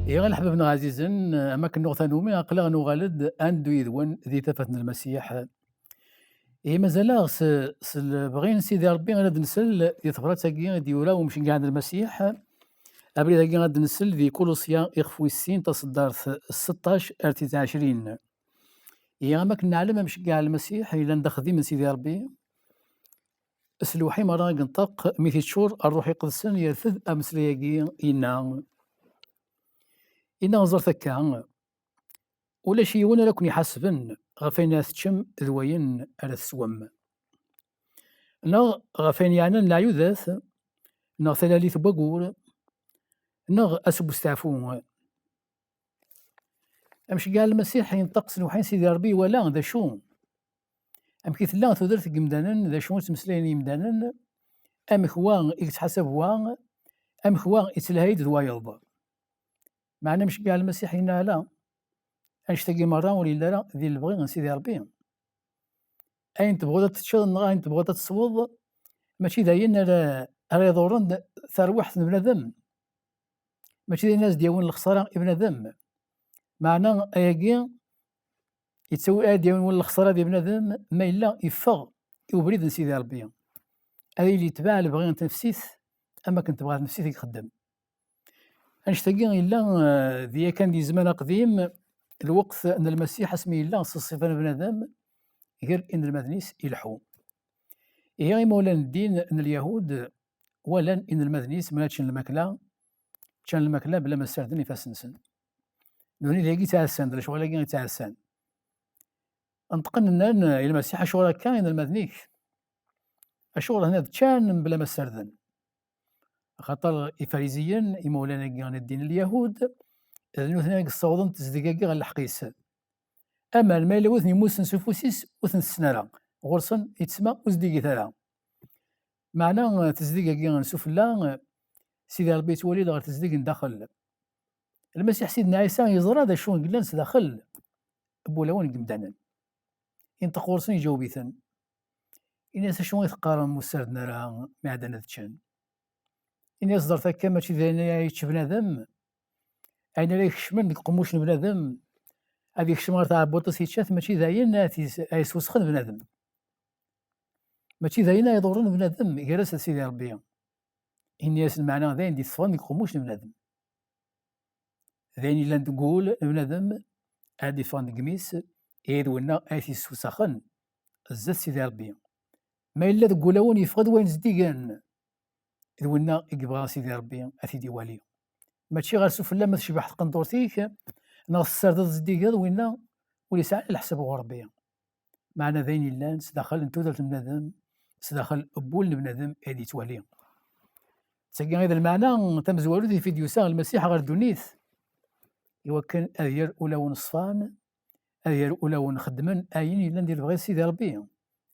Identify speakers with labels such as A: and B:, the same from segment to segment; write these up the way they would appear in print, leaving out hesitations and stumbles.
A: يا الحبابنا عزيزن أماكن نغتا نومي أقلا نغالد أندو يذون ذي تفتن المسيح. مازال بغين سيدي ربي غاد نسل ذي تفرات ساكي ديولا ومشي قاعد المسيح. أبري ذاكي غاد نسل ذي كولوسيا إخفوي السين تصدر 16 ارتيتا 20. يا أماكن نعلم مش قاع المسيح إلا ندخذي من سيدي ربي. اسلوحي مرة قنطق ميثي شهور الروح يقدسن يرفذ أمسلياكي إنا نزرت هكا ولا شي وين راكم يحاسبن غفين تشم ذوين على تسوم نغ غفين يعني العيوذات نغ ثلاليث بقول نغ أسب استعفون أمش قال المسيح ينطقس وحين سيدي ربي ولا ذا شو أم كيف لا تدرت قمدانا ذا شو تمسلين يمدانا أم خوان يتحسب وان أم خوان يتلهيد ذوايض معنى مش قال المسيح إنا لا أنشتاقي مرة ولا لا ذي اللي بغي سيدي ربي أين تبغى تتشغل أين تبغى تصوض ماشي داين راه يضرن ثروة من بنادم ماشي داين الناس ديالون الخسارة بنادم معنى أياكي يتسوي ديالون الخسارة ديال بنادم ما إلا يفغ يبرد سيدي ربي هذه اللي تباع اللي بغي تنفسيت أما كنت بغا تنفسيت يخدم أنشتاقي إلا ذي كان دي زمان قديم الوقت أن المسيح اسمي إلا صفة بنادم غير إن المدنيس يلحو يا مولانا الدين أن اليهود ولن إن المدنيس ما تشن الماكلة تشن الماكلة بلا ما سردني فاسنسن دوني ذاكي تاع السن درا شغل كاين تاع السن انتقلنا إلى المسيح شغل كاين المدنيك الشغل هنا تشان بلا ما سردن خاطر الفاريزيين مولانا كان الدين اليهود ذنو ثنا الصوضن تزدقاقي غير الحقيس أما المال وثني موسن سفوسيس وثن السنارة غرسن يتسمى وزديقي ثرا معنى تزديقاقي نسوف لا سيدي ربي تولي غير تزديق ندخل المسيح سيدنا عيسى يزرى هذا شون قلنا داخل بولاون قمدانا انت قرصن يجاوبيثن الناس شنو يتقارن مسردنا راه معدنا تشان الناس درت هكا ماشي ذا يعيش بنادم اين لا يكشمن قموش بنادم هذيك الشمار تاع بوطس يتشاف ماشي ذاين يسوسخن بنادم ماشي ذاين يضرن بنادم جالس سيدي ربي الناس المعنى ذاين دي صفان يقوموش بنادم ذاين الا تقول بنادم هادي فان قميس يدونا ايثي سوسخن الزات سيدي ربي ما الا تقولون يفقد وين زديقان يدونا يبغى سيدي ربي اثي ديوالي ماشي غير سفلا ما تشبح قنطورتيك ناغ السردة زديقان وينا وليسع على حساب غربية معنى ذاين اللان سداخل نتودر بنادم سداخل بول بنادم هادي توالي تسقي هذا المعنى تم زوالو في فيديو ساغ المسيح غير دونيث إوا كان أذير أولى ونصفان أذير أولى ونخدمن أين إلا ندير بغير سيدي ربي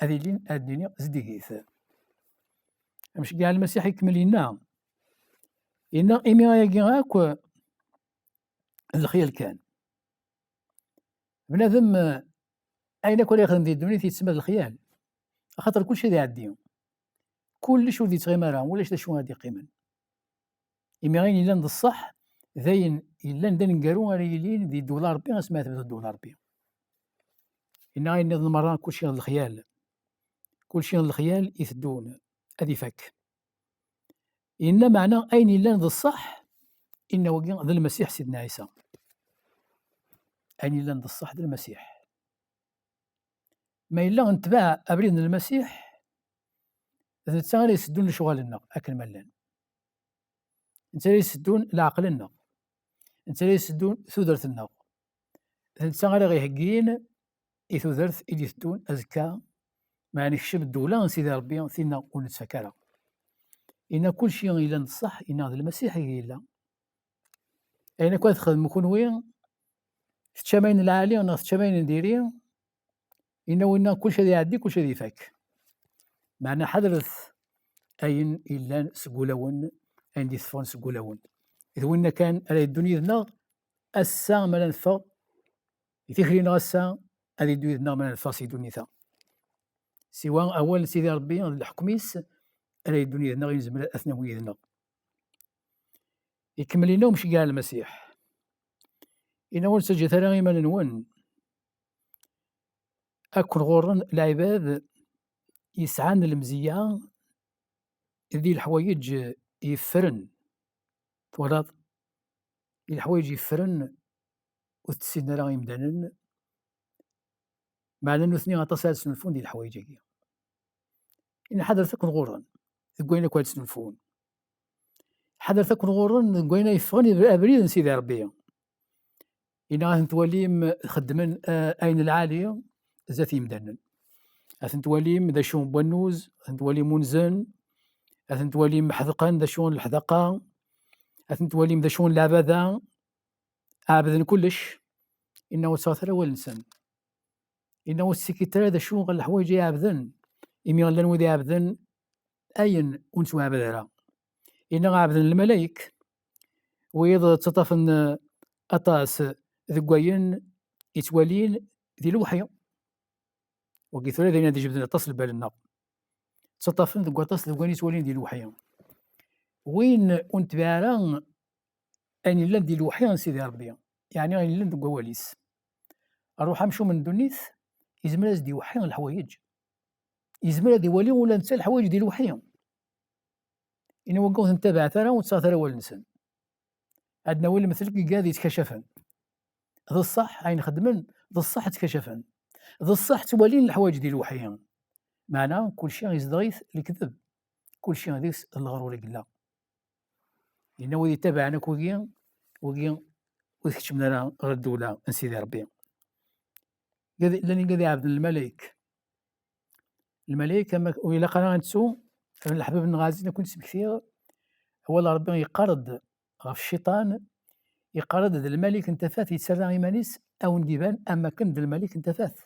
A: هذه لين الدنيا زديقيث مش كاع المسيح يكمل لنا إنا إيمي غايكي غاك الخيال كان بنادم أين كل يخدم في الدنيا تيتسمى الخيال خاطر كلشي ذي يعدي كلش ولدي تغيمرا ولاش شنو غادي قيمن إيمي غاين إلا ند الصح ذاين إلا ندير نقارو راه يلين دي دولار بي غاسمها تبدا الدولار بي إنا غاين نظن مرة كلشي غير الخيال كلشي غير الخيال يثدون هادي فك إن معنى أين إلا ند الصح إن وكين ذا المسيح سيدنا عيسى أين إلا ند الصح ذا المسيح ما إلا نتباع أبريد المسيح نتا غير يسدون لشغالنا أكل ملان نتا يسدون لعقلنا نتا يسدون ثودرتنا نتا غير غيهكين ثودرت اللي يسدون أزكى ما نكشف الدولة سيدي ربي ثينا ونتفكرها إن كل شيء إلا نصح إن هذا المسيح إلا أين كنت تخدم كون وين تشامين العالي ونا تشامين نديري إن وين كل شيء يعدي كل شيء يفك معنى حضرت أين إلا سقولون عندي ثفون سقولون إذا وين كان على الدنيا ذنا السا ما ننفع يثخلينا السا هذه الدنيا ذنا ما ننفع سي دنيا سواء أول سيدي ربي الحكميس على الدنيا ذنا غير زملاء أثنوية ذنا يكمل لنا ومشي كاع المسيح إن أول سجل ثرى إيمان نون أكون غورن العباد يسعان المزية ذي الحوايج يفرن تولاض الحوايج يفرن وتسيدنا راه يمدانن مع أنه ثنين غطاسات سنلفون ديال الحوايج هكي إن حضرتك غورن كوينا كوال سنلفون حضرتك غورن كوينا يفغني أبريد سيدي ربي إن غاثن تواليم خدمن أين العالية ذات يمدانن غاثن تواليم ذا شون بونوز غاثن تواليم منزن غاثن تواليم محذقان ذا شون الحذقان غاثن تواليم ذا شون العبادة عابدن كلش إنه تصاثر أول إنسان إنه السكيتر ذا شون غا الحوايج يعبدن إمي غلان وذي عبدن أين أنسو عبدها إنه عبدن الملايك ويض تطفن أطاس ذقوين يتوالين ذي لوحية وقيت ذي نادي جبدنا تصل بالنا تطفن ذقوا أطاس ذقوين يتوالين ذي لوحية وين أنت بعران أني لن ذي لوحية سيدي ربي يعني أني لن ذقوا واليس أروح أمشو من دونيث يزملاز دي وحية الحوايج يزملا دي ولي ولا نسى الحوايج دي الوحية إنه وقوه نتابع ثرى وتصاثر أول إنسان عندنا ولا مثل كي قاعد يتكشفن ذا الصح عين خدمن ذا الصح تكشفن ذا الصح توالين الحوايج ديال الوحيين معناه كل شيء يزدغيث الكذب كل شيء هذيس الغرور قلا إنه ودي تابعنا كوكيا ويكتشمنا غير الدولة نسيدي ربي لاني قاعد عبد الملائكة وإلا قرا نتسو الحباب الغازي كنت كثير هو ربي يقرض غف الشيطان يقرض الملك انتفاث يتسرى إيمانيس أو نديبان أما كن الملك انتفاث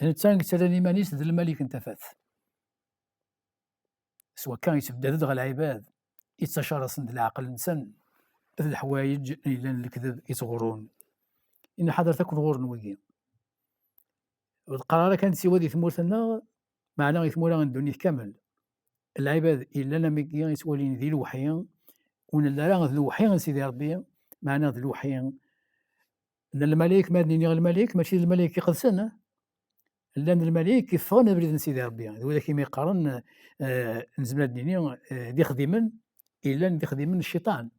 A: الإنسان يتسرى إيمانيس الملك انتفاث سواء كان يتبدد غا العباد يتشارى صند العقل الإنسان ذي الحوايج إلا الكذب يتغرون إن حضرتك غور نوية والقرار كانت سوى ذي ثمورتنا معناه يثمورا الدنيا كامل العباد إلا لم يتولين ذي الوحيين ونلا راه ذي الوحيين سيدي ربي معناه ذي الوحيين أن الملائك ما دنيا الملائك ماشي الملائك يقدسنا لأن الملائك يفغن بريد سيدي ربي وذا كيما يقارن نزمنا الدنيا دي خديمن إلا دي خديمن الشيطان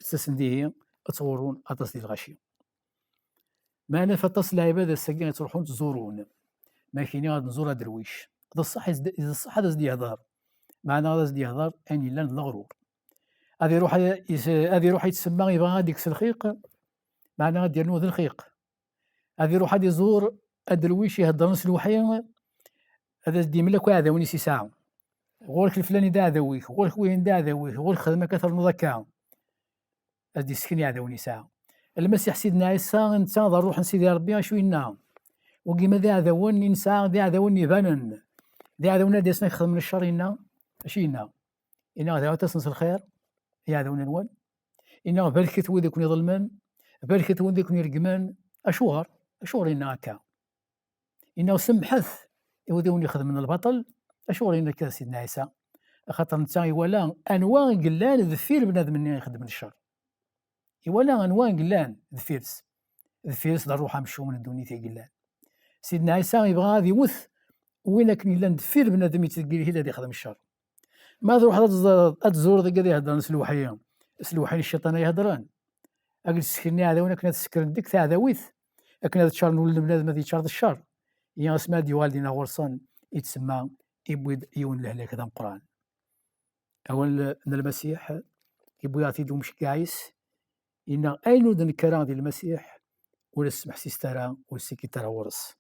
A: استسنديه تصورون أتصل الغشي معنا فتصل العباد الساكنة تروحون تزورون ما كاينين غاد نزور درويش هذا الصح إذا الصح هذا زدي يهضر معنا هذا زدي يهضر أني لا الغرور هذه يروح يتسمى يبغى غادي يكسر الخيق معنا غادي يرنو ذا الخيق هذه يروح غادي يزور الدرويش يهضر نص الوحيين هذا زدي ملك هذا ونسي ساعة غورك الفلاني دا ذويك غورك وين دا ذويك غورك خدمة كثر مذكرة هذه سكني هذا ونساء المسيح سيدنا عيسى نتنظر روح سيدي ربي شوي لنا وكيما ذا ذاون نساء ذا ذاون يبانن ذا ذاون ديسنا يخدم من الشر إنا أشي إنا ذا تصنص الخير يا ذاون الوان إنا بركة وذيك يظلمن بركة وذيك يرقمن أشوار إنا هكا إنا سمحث وذيون يخدم من البطل أشوار إنا كذا سيدنا عيسى خاطر نتا ولا أنواع قلان ذفير بنادم من يخدم من الشر ولا أنواع قلان ذفيرس دار روحها مشو من الدنيا قلان سيدنا عيسى يبغى غادي يموت وين كان إلا ندفير بنادم يتلقى هي اللي يخدم الشر ما تروح تزور ذاك اللي يهضر سلوحيين الشيطان يهضران أقل سكرني هذا وين كنا تسكرن ديك تاع ذويث كنا تشار نولد بنادم هذا يتشار الشر يا اسمها دي والدينا غرسان يتسمى يبويد يون الهلاك هذا القرآن أول أن المسيح يبوي يعطي دوم شكايس إن أين ذن الكرام ديال المسيح ولا السمح سيسترا ولا السكيترا ورس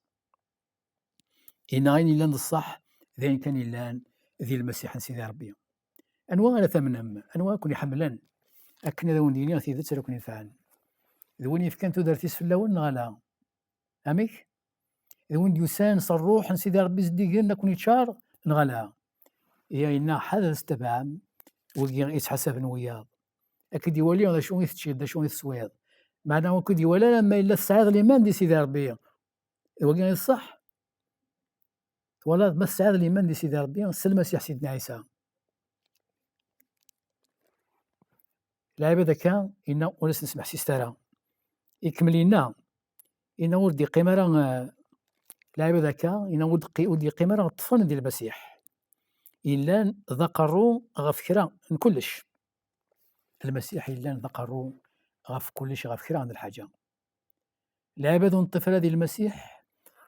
A: إن أين إلا الصح ذين كان إلا ذي المسيح سيدي ربي أنواع لا ثمنهم أنواع كون يحملن أكن ذا ونديني في ذات كون ينفعن ذوني في كانتو دارتيس في اللون غلا أميك ذون يسان صروح سيدي ربي زديقنا كون يتشار نغلا يا إنا حدا استبعام وكي يتحسب وياض أكيد يولي هذا شو يتشيد شو يتسويض معناه أكيد ولا لما إلا السعادة الإيمان دي سيدي ربي وكي الصح ولا ما السعادة الإيمان دي سيدي ربي المسيح سيدنا عيسى العبادة كان إنا ولا نسمح سيسترا يكمل لنا إنا ولدي قيمة راه العباد هاكا إنا ولدي قيمة راه الطفل ديال المسيح إلا ذكروا غف كرا من كلش. المسيح إلا ذكروا غف كلش غف كرا عند الحاجة. العباد والطفلة ديال المسيح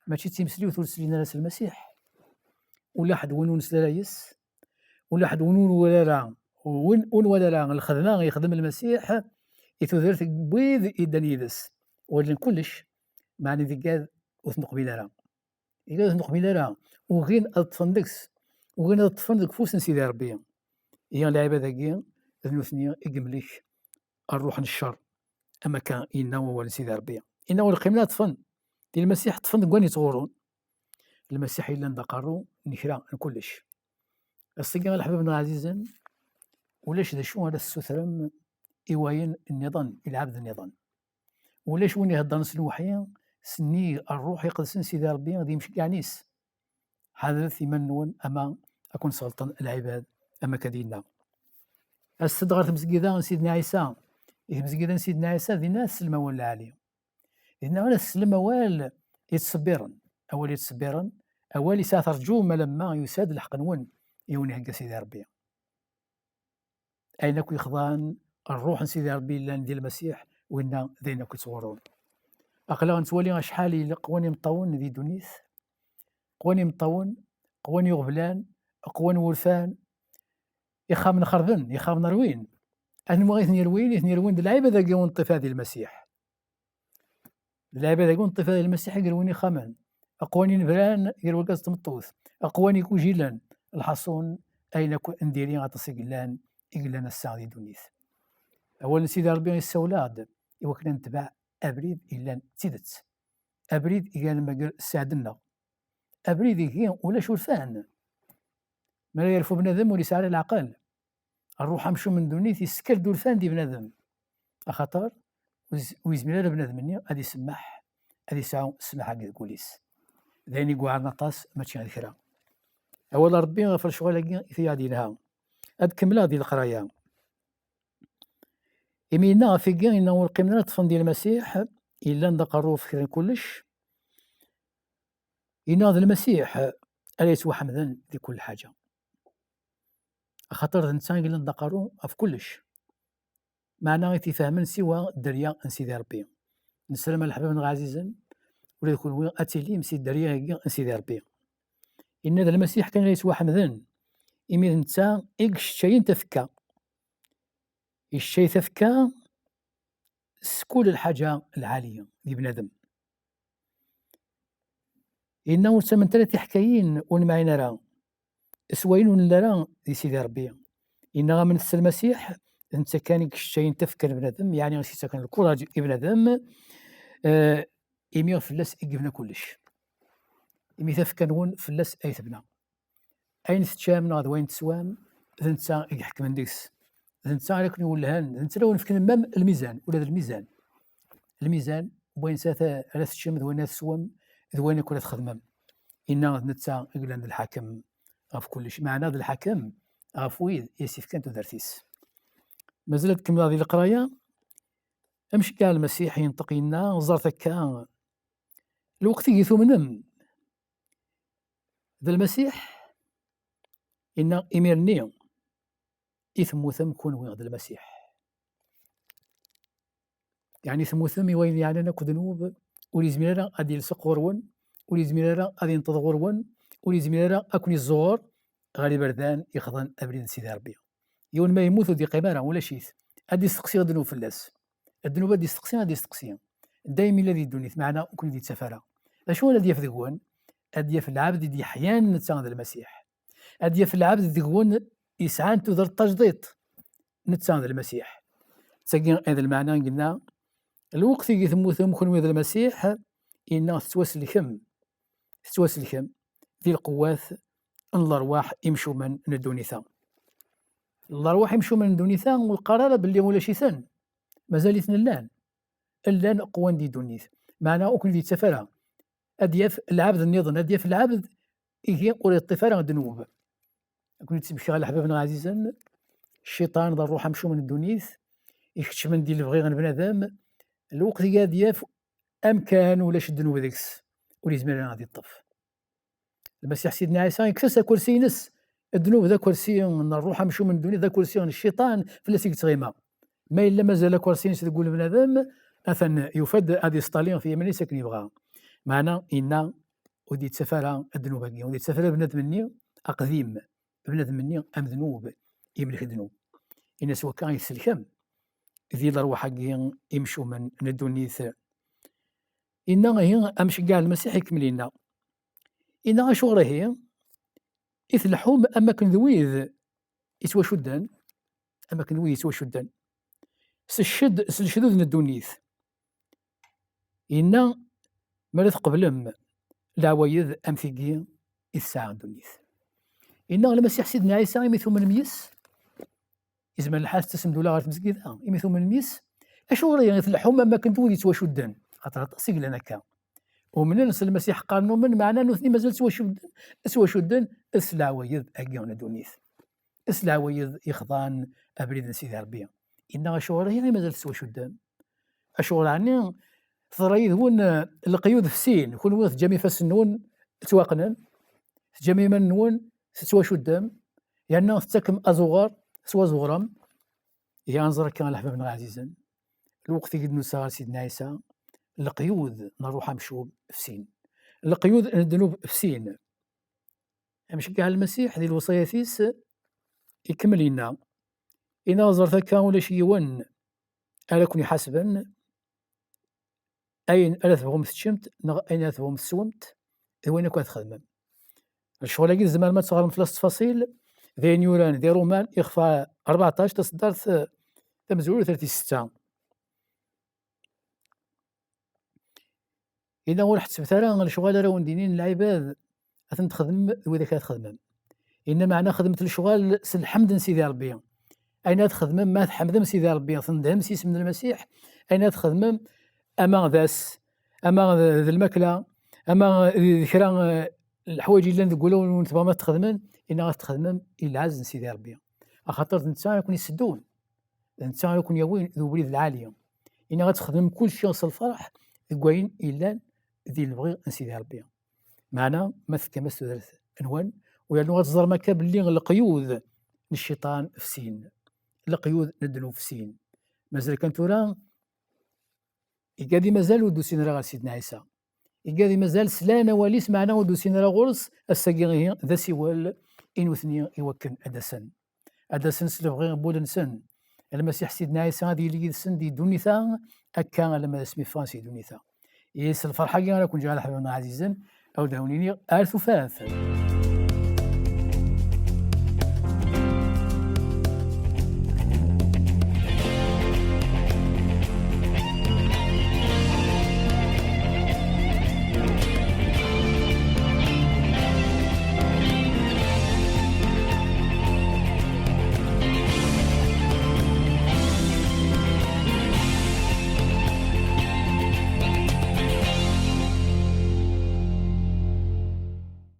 A: ماشي تيمسليو ثلث راس المسيح ولا حد ونون سلايس ولا حد ونون ولا راه الخدمة يخدم المسيح يتودرت بيض يدان يدس ولكن كلش معني ذيكاد وثن قبيلة راه إلا ثن قبيلة راه وغين الطفندكس وغين الطفندك فوس سيدي ربي هي العباد هاكي ذنوثني يقمليك الروح الشر أما كان إنا هو سيدي ربي إنا هو القيمة طفن ديال المسيح طفن كوان يتغورون المسيح إلا ندقرو نكرا كلش الصقا الحبابنا عزيزا ولاش ذا شو هذا السثرم إيواين النظام العبد النظام ولاش وين يهضر نسلوحيا سني الروح يقدسن سيدي ربي غادي يمشي كاع نيس حدث يمنون أما أكون سلطان العباد أما كدينا الصدغة تمسكيدا سيدنا عيسى تمسكيدا سيدنا عيسى ذي ناس الموال العالي إذن ناس الموال يتصبرن أول يتصبرن أول يساثر جوما لما يساد الحق نون يوني هكا سيدي ربي أين كو يخضان الروح سيدي ربي لان ديال المسيح وإنا ذينا كتصورون أقلا نتولي شحال قواني مطون ذي دونيث قواني مطون قواني غبلان قواني ورثان يخام نخربن يخام نروين أنا مغيث يروين د العباد ذاك ونطيف هذه المسيح العباد ذاك ونطيف هذه المسيح يرويني خامان أقواني نبران يروي كاس تمطوث أقواني كوجيلان الحصون أين كو انديري غاتصي قلان إقلان الساعة دونيث أولا سيدي ربي يسولاد يوكلنا نتبع أبريد إلا تيدت أبريد إيقان ما قال سعدنا أبريد إيقان ولا شورفان ما لا يعرفوا بنادم وليس على العقل الروح مشو من دونيث يسكر دورفان دي بنادم أخطر ويزميلا بنادم غادي يسمح غادي يسعو السماح هكا كوليس ذاني كوعرنا طاس ماشي غير كرا أولا ربي غفر شغل في هادي لها هاد كملا هادي القراية يمينا في كاع إنه القيمة طفن ديال المسيح إلا ندقرو في كلش إن هذا المسيح أليس حمدا لكل حاجة خاطر الإنسان إلا ندقرو في كلش معناه يتفاهمن سوى الدريا ان سيدي ربي نسلم الحباب عزيزا ولا يكون وين اتيلي مسي الدريا هي ان سيدي ربي ان هذا المسيح كان يسوى حمدان إمي نتا إكش شيء تفكا الشيء تفكا سكول الحاجة العالية لبنادم إنه من ثلاث حكايين ونمعين راه سوين ولا راه دي سيدي ربي إنها من المسيح انت كان إكش شيء تفكر بنادم يعني غادي سكن الكوراج بنادم إمي فلاس إجبنا كلش إمي تفكرون فلاس أي تبنا أين تتشامن غاد وين تسوام ذنتا يحكم نديس ذنتا لكن ولهان ذنتا لو نفكر مام الميزان ولا الميزان وين ساتا على تشم ذوين تسوام ذوين كل تخدمم إن نتا يقول عند الحاكم غاف كلش معنا هذا الحاكم غاف ويد يسيف كانت درتيس مازالت كمل هذه القرايه امشي كاع المسيح ينطقي لنا وزارت هكا الوقت يثو منم ذا المسيح إن إميرني إثم ثم كون وين ذا المسيح يعني ثم ثم وين يعني أنا كذنوب ولي زميلة غادي يلصق غرون ولي زميلة غادي ينتظر غرون ولي زميلة أكون الزغور غادي بردان يخضن أبريد سيدي ربي يوم ما يموت دي قمارة ولا شيث غادي يستقسي الذنوب فلاس الذنوب غادي يستقسي دايما الذي دونيت معنا وكل ذي تسافر اشنو الذي يفذقون ادي في العبد دي حيان نتساند المسيح ادي في العبد ديكون يسعان تذر التجديد نتساند المسيح تسقين هذا المعنى قلنا الوقت يثموثم كون هذا المسيح إنه تتوسل الكم ذي القوات ان الارواح يمشوا من الدونيثا الارواح يمشوا من الدونيثا والقرار باللي ولا شي ثان مازال يثنلان اللان قوان دي دونيث معناه أكل دي تسفرها أدياف العبد النظام أدياف العبد إيه قول الطفارة الذنوب أكون تمشي على حبابنا عزيزا الشيطان ذا الروح مشو من الدونيث يكتش من دي البغي غير بنادم الوقت قاد ياف أمكان ولا شد الذنوب ديكس وليزمر غادي يطف. المسيح سيدنا عيسى يكسس كرسي نس الذنوب ذا كرسي من الروح مشو من الدنيا ذا كرسي الشيطان فلاسيك تغيما ما إلا مازال كرسي نس تقول بنادم أثن يفد هذه ستالين في يمني ساكن يبغى معنا إن ودي تسافر الذنوب هكي ودي تسافر بنادم مني أقديم بنادم مني أم ذنوب يملك الذنوب إن سوا كان يسلكم ذي الأرواح هكي يمشوا من الدنيث إن هي أمشي كاع المسيح يكمل لنا إن أشو راهي إثلحوم أما كنذويذ يسوى شدان أما كنذويذ يسوى شدان سلشدود من الدنيث إن مرات قبلهم العوايد أمثيقية الساعة الدنيث إن المسيح سيدنا عيسى يمثل من الميس إزمان الحاس تسمدو لا غير تمسكيثا يمثل من الميس أشو راهي يثلحوم أما كنذويذ يسوى شدان خاطر تأصيق لنا كا ومن نفس المسيح قال من معناه انه ثني مازال سوا شدن اسلاويض اكيون دونيث اسلاويض يخضان ابريد سيدي ربي ان شهور هي مازال سوا شدن اشهر عني ثريد هون القيود في سين كل وقت جميع فسنون تواقنن جميع من نون سوا شدن يعني تتكم ازغر سوا زغرم ينظر كان الحباب عزيزا الوقت يقد نسال سيدنا عيسى القيود نروح مشوب في سين القيود الذنوب في سين مش كاع المسيح ذي الوصايا فيس يكمل لنا إن نظرت كان ولا شي ون ألا كوني حسبا أين ألا تبغم تشمت أين تبغم تسومت وين كنت تخدم الشغل كي زمان ما تصغر في التفاصيل ذي نيوران ذي رومان إخفاء 14 تصدرت تمزول 36 إذا هو حسبت راه الشغل راه ندينين العباد أثن تخدم وإذا كانت تخدم إن معنى خدمة الشغل الحمد سيدي ربي أين تخدم ما تحمد سيدي ربي تندهم سيس من المسيح أين تخدم أما ذاس أما ذا الماكلة أما ذكرى الحوايج اللي نقولوا ونتبغى ما تخدمن إن غتخدم إلا عز سيدي ربي خاطر الإنسان يكون يسدون الإنسان يكون يوين ذو بريد العالية إن غتخدم كل شيء وصل الفرح كوين إلا ذي البغي سيدي ربي معنا مثل كما استدرت عنوان ويعني غتزر مكا باللي القيود للشيطان في سين القيود للذنوب في سين مازال كان تورا يقادي مازال ودوسين راه سيدنا عيسى يقادي مازال سلانا وليس معنا ودوسين راه غرس الساقي ذا سوال إن وثني يوكن أدسن سلفغي بولنسن المسيح سيدنا عيسى هذه اللي يدسن دي دونيثا أكا لما اسمي فانسي دونيثا يس الفرحة كي غنكون جا على حبيبنا عزيزا أو داونيني آل ثفاث